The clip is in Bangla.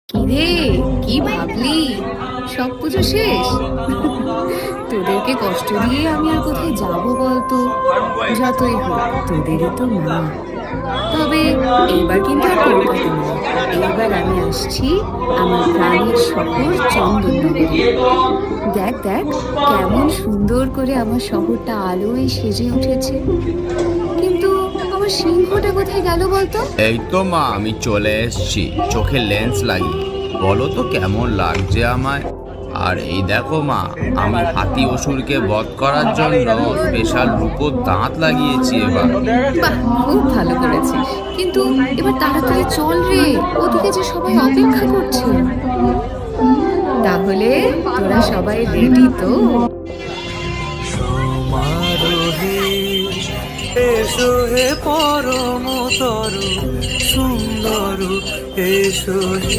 কিরে, কি ভাবলি? সব পুজো শেষ? তোদেরকে কষ্ট দিয়ে আমি আর কোথায় যাবো বলতো? যতই হোক তোদেরই তো মা। তবে এইবার কিন্তু আর কলকাতা নয়, এইবার আমি আসছি আমার গ্রামের শহর চন্দননগরে। দেখ দেখ, কেমন সুন্দর করে আমার শহরটা আলোয় সেজে উঠেছে। কিন্তু আমার সিংহটা কোথায় গেল বলতো? এই তো মা, আমি চলে এসেছি চোখে লেন্স লাগিয়ে। বলো তো কেমন লাগছে আমায়? আর এই দেখো মা, আমি হাতি অসুরকে বধ করার জন্য স্পেশাল রূপোর দাঁত লাগিয়েছি এবার। বাহ, খুব ভালো করেছিস। কিন্তু এবার তাড়াতাড়ি চল রে, ওদিকে যে সবাই অপেক্ষা করছে। তাহলে তোরা সবাই রেডি তো? সমারোহে এসো হে পরম তরু সুন্দর, এসো হে।